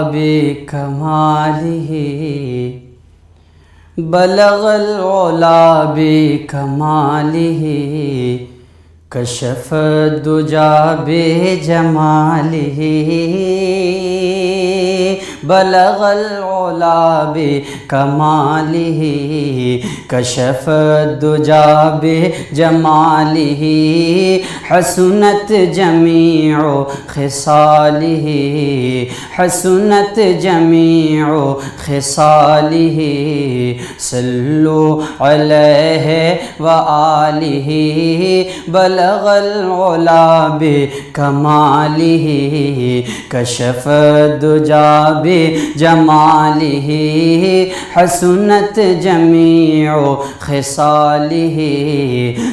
بکمالہ بلغ العلا بکمالہ کشف الدجا بجمالہ بلغ العلا بکمالہ کشف الدجا بجمالہ حسنت جمیع خصالہ حسنت جمیع خصالہ صلو علیہ وآلہ بلغ العلا بکمالہ کشف الدجا بجمالہ حسنت جمیع خصالہ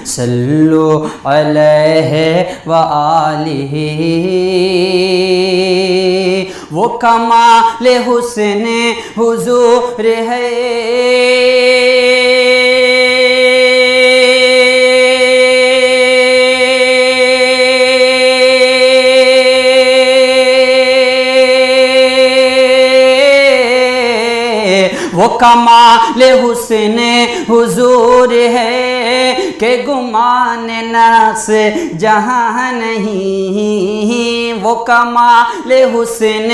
صلو علیہ وآلہ وہ کمال حسن حضور ہے وہ کمال حسن حضور ہے کہ گمان نقص جہاں نہیں وہ کمال حسن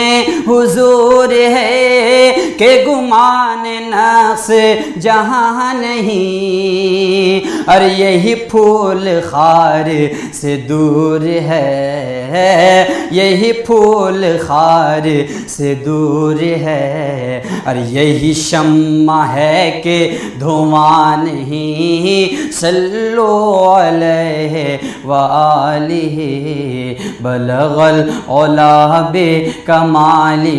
حضور ہے کہ گمان نقص جہاں نہیں اور یہی پھول خار سے دور ہے یہی پھول خار سے دور ہے اور یہی شمع ہے کہ دھواں نہیں صلو علیہ وآلہ بلغ العلا بکمالہ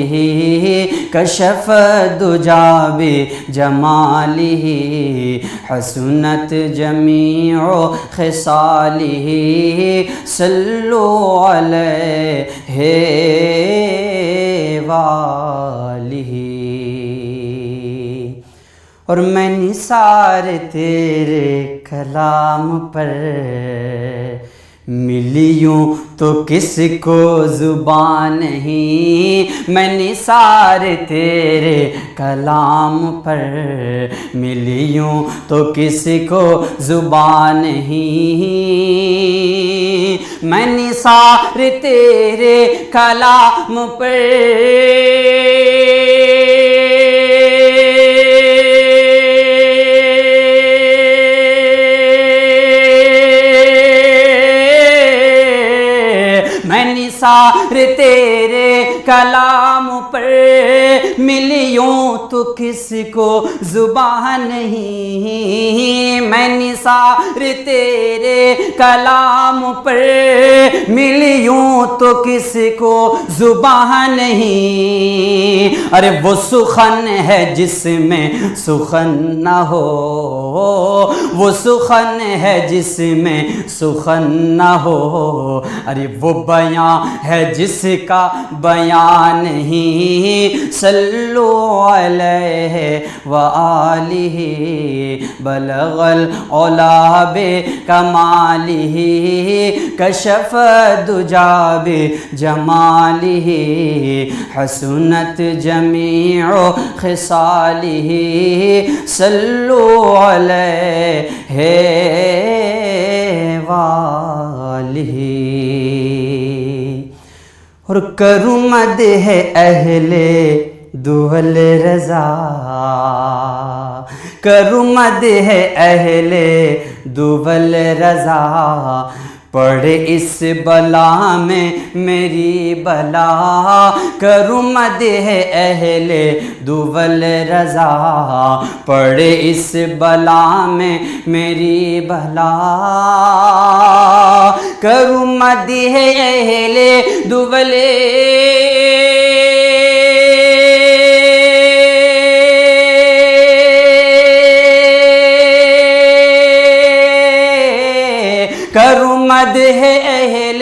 کشف الدجا بجمالہ حسنت جمیع خصالہ صلو علیہ وآلہ اور میں نثار تیرے کلام پر ملی یوں تو کس کو زبان نہیں میں نثار تیرے کلام پر ملی یوں تو کس کو زبان نہیں میں نثار تیرے کلام پر نثار تیرے کلام پر ملیوں تو کس کو زبان نہیں میں نثار تیرے کلام پر ملیوں تو کس کو زبان نہیں ارے وہ سخن ہے جس میں سخن نہ ہو وہ سخن ہے جس میں سخن نہ ہو ارے وہ بیان ہے جس کا بیان نہیں صلو علیہ وآلہ بلغ العلا بکمالہ کشف الدجا بجمالہ حسنت جمیع خصالہ صلو علیہ وآلہ اور کروں مدح اہل دول رضا کروں مدح اہل دول رضا پڑھ اس بلا میں میری بلا کروں مدح اہل دول رضا پڑھ اس بلا میں میری بلا کروں مدح اہل دول کروں مدح اہل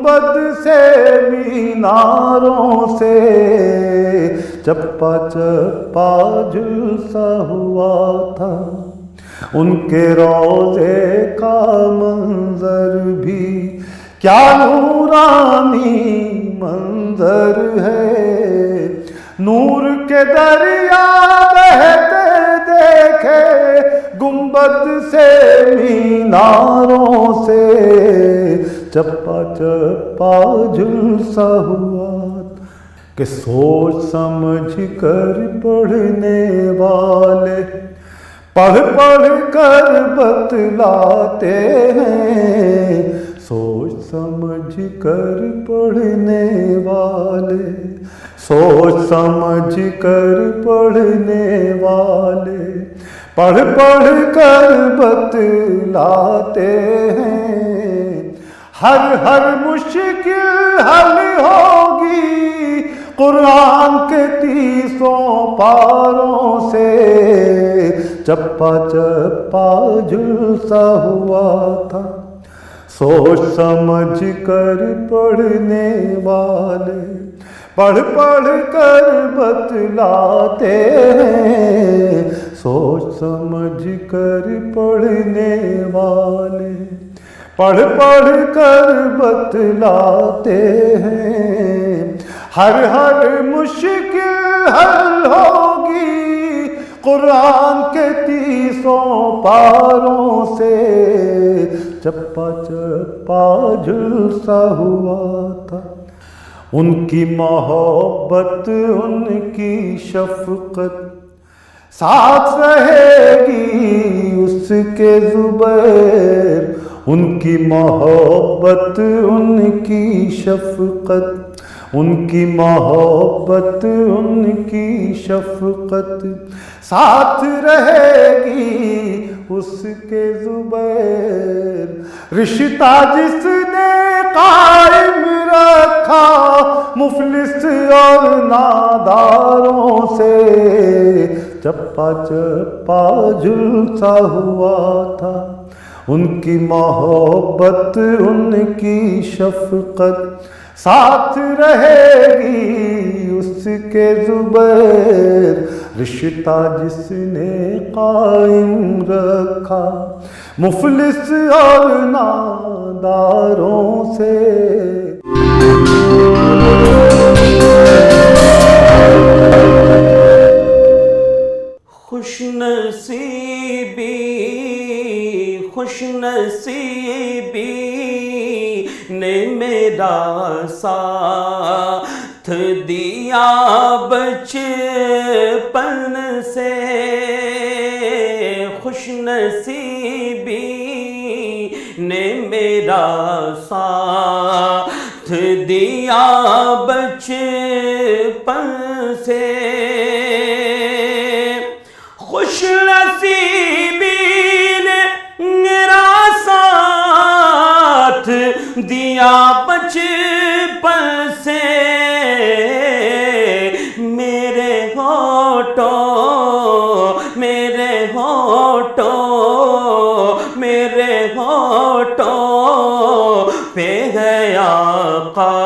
گنبد سے میناروں سے چپا چپا جلسہ ہوا تھا، ان کے روضے کا منظر بھی کیا نورانی منظر ہے، نور کے دریا بہتے دیکھے گنبد سے میناروں سے چپا چپا جلسہ ہوا، کہ سوچ سمجھ کر پڑھنے والے پڑھ پڑھ کر بتلاتے ہیں، سوچ سمجھ کر پڑھنے والے، سوچ سمجھ کر پڑھنے والے پڑھ پڑھ کر بتلاتے ہیں، ہر مشکل حل ہوگی قرآن کے 30 پاروں سے چپا چپا جلسہ ہوا تھا، سوچ سمجھ کر پڑھنے والے پڑھ پڑھ کر بتلاتے ہیں، سوچ سمجھ کر پڑھنے والے پڑھ پڑھ کر بتلاتے ہیں، ہر مشکل حل ہوگی قرآن کے 30 پاروں سے چپا چپا جلسہ ہوا تھا، ان کی محبت ان کی شفقت ساتھ رہے گی اس کے زبیر، ان کی محبت ان کی شفقت، ان کی محبت ان کی شفقت ساتھ رہے گی اس کے زبیر، رشتہ جس نے قائم رکھا مفلس اور ناداروں سے چپا چپا جلسہ ہوا تھا، ان کی محبت ان کی شفقت ساتھ رہے گی اس کے زبیر، رشتہ جس نے قائم رکھا مفلس اور ناداروں سے۔ خوش نصیبی خوش نصیبی نے میرا ساتھ دیا بچپن سے، خوش نصیبی نے میرا ساتھ دیا بچپن سے، خوش نصیبی نے میرا ساتھ دیا بچپن سے، میرے ہونٹوں میرے ہونٹوں میرے ہونٹوں پہ ہے آقا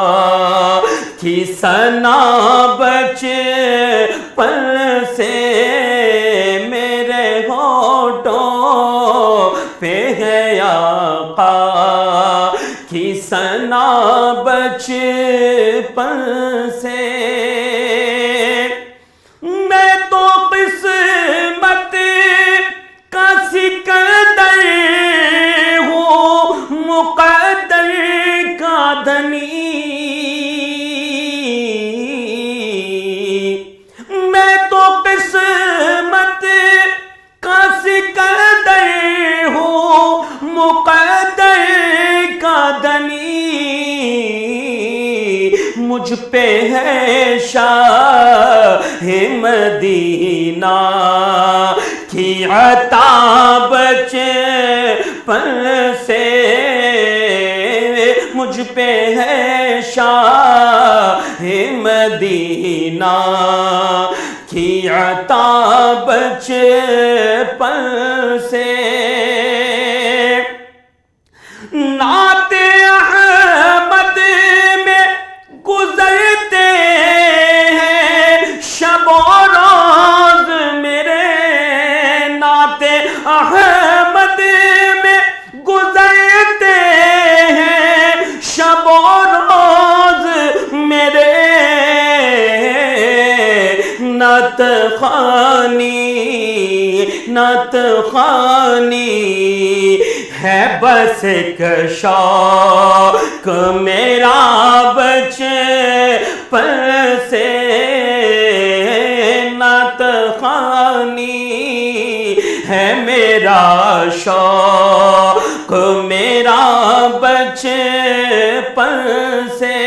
کی ثنا بچپن سے، میرے ہونٹوں پہ ہے آقا کی ثنا بچپن سے، میں تو قسمت کا سکندر ہوں مقدر کا دھنی، میں تو قسمت کا سکندر ہوں مقدر کا دھنی، مجھ پہ ہے شاہ مدینہ کی عطا بچپن سے، مجھ پہ ہے شاہ مدینہ کی عطا بچپن سے، نعت احمد نعت خوانی ہے بس ایک شوق میرا بچپن سے، نعت خوانی ہے میرا شوق میرا بچپن سے،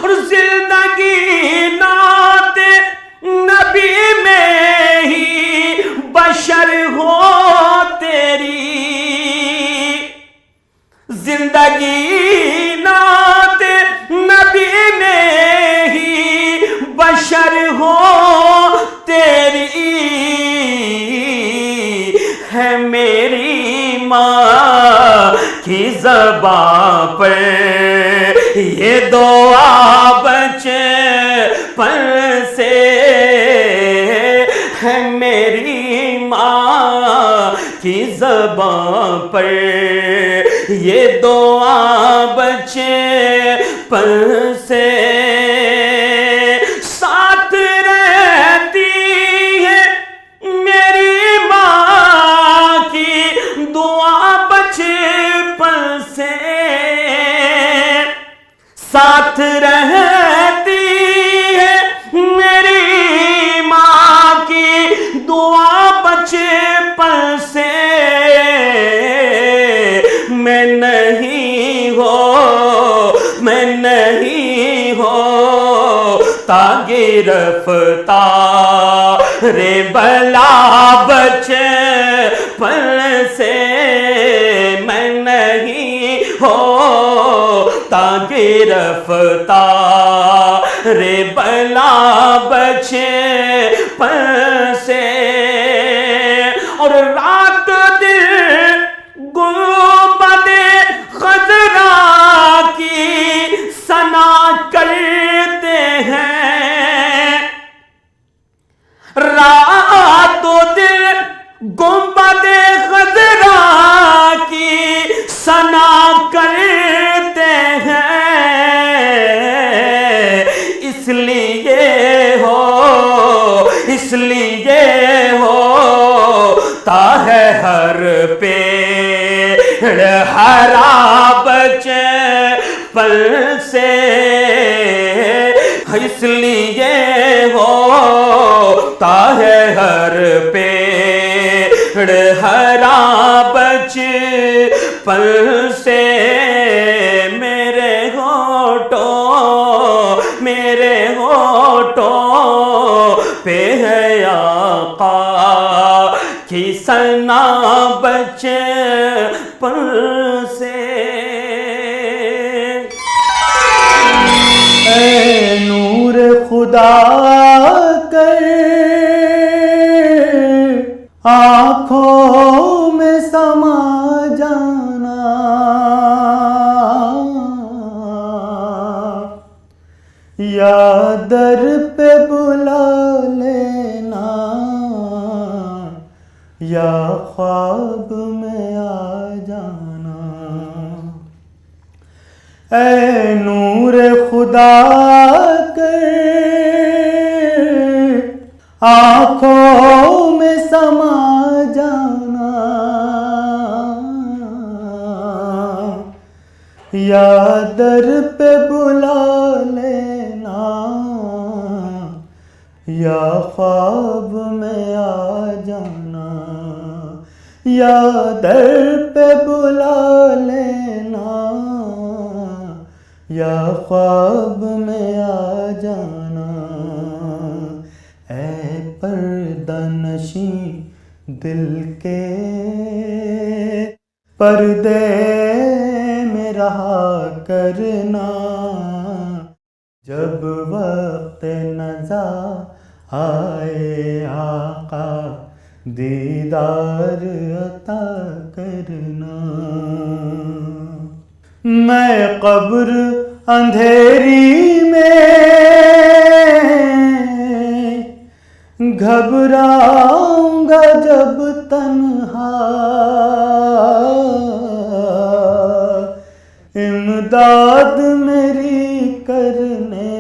اور زندگی نعت نبی میں ہی بشر ہو تیری، زندگی نعت نبی میں ہی بشر ہو تیری، ہے میری ماں کی زبان پر یہ دعا بچپن سے، ہے میری ماں کی زبان پر یہ دعا بچپن سے، ساتھ رہتی ہے میری ماں کی دعا بچپن سے، ساتھ رہتی ہے میری ماں کی دعا بچپن سے، میں نہیں ہو تاگے رفتار بلا بچپن سے، میں نہیں ہو تاگے رفتار بلا بچپن سے، اور رات دل گنبد خضرا کی ثنا کرتے ہیں، رات و دل گنبد خضرا کی ثنا کرتے ہیں، اس لیے ہوتا ہے ہر پیڑ ہرا بچپن سے، اس لیے ہوتا ہے ہر پیڑ ہرا بچپن سے، میرے ہونٹوں پہ ہے آقا کی ثنا بچپن سے، اے نور خدا کر آنکھوں میں سما جانا، یا در پہ بلا لینا، یا خواب میں آ جانا، اے نور خدا کر آنکھوں میں سما جانا، یا در پہ بلا لینا، یا خواب میں آ جانا، یا در پہ بلا لینا، یا خواب میں آ جانا، اے پردہ نشیں دل کے پردے میں رہا کرنا، جب وقت نزا آئے آقا دیدار عطا کرنا، میں قبر اندھیری میں گھبراؤں گا جب تنہا، امداد میری کرنے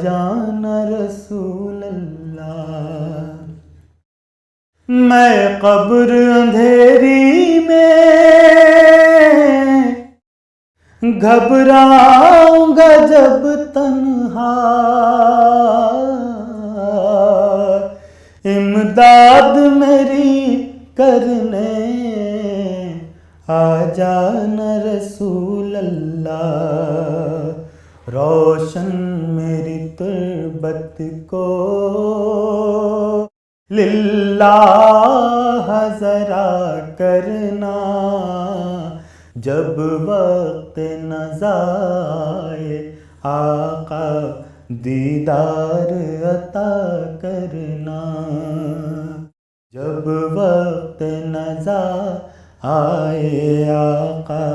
جانا رسول اللہ. میں قبر اندھیری میں گھبراؤں گا جب تنہا. امداد میری کرنے آ جانا رسول اللہ. روشن میری تربت کو للہ ذرا کرنا. جب وقت نزائے آقا دیدار عطا کرنا. جب وقت نزا آئے آقا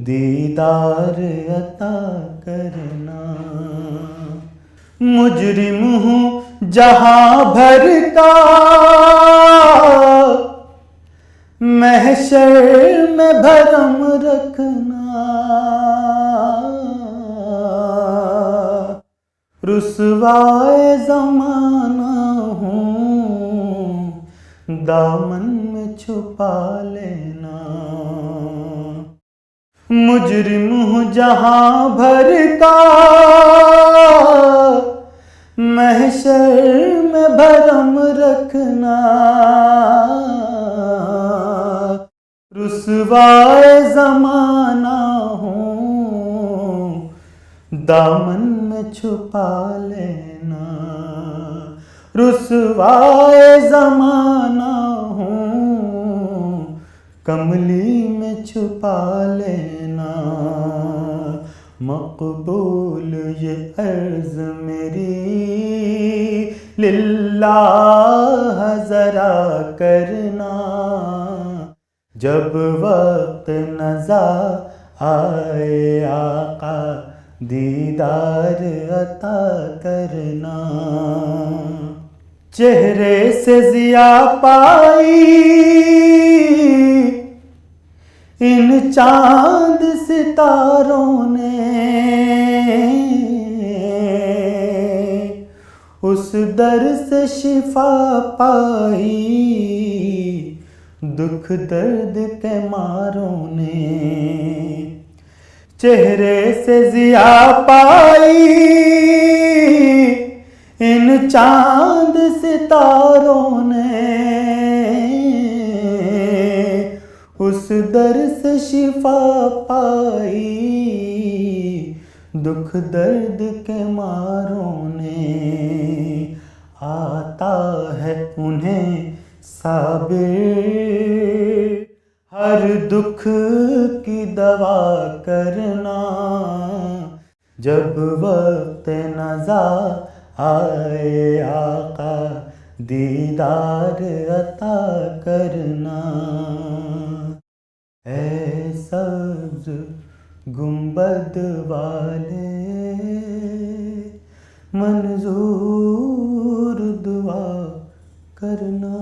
دیدار عطا کرنا. مجرم ہوں جہاں بھر کا محشر میں بھرم رکھنا. رسوائے زمانہ ہوں دامن میں چھپا لینا. مجرم ہوں جہاں بھر کا محشر میں بھرم رکھنا. رسوائے زمانہ ہوں دامن میں چھپا لینا. رسوائے زمانہ ہوں کملی میں چھپا لینا. مقبول یہ عرض میری للہ ذرا کرنا. جب وقت نزا آئے آقا دیدار عطا کرنا. چہرے سے ضیاء پائی ان چاند ستاروں نے. اس در سے شفا پائی دکھ درد کے ماروں نے. چہرے سے ضیاء پائی ان چاند ستاروں نے. اس در سے شفا پائی دکھ درد کے ماروں نے. آتا ہے انہیں صابر ہر دکھ کی دوا کرنا. جب وقت نزا آئے آقا دیدار عطا کرنا. اے سبز گنبد والے منظور دعا کرنا.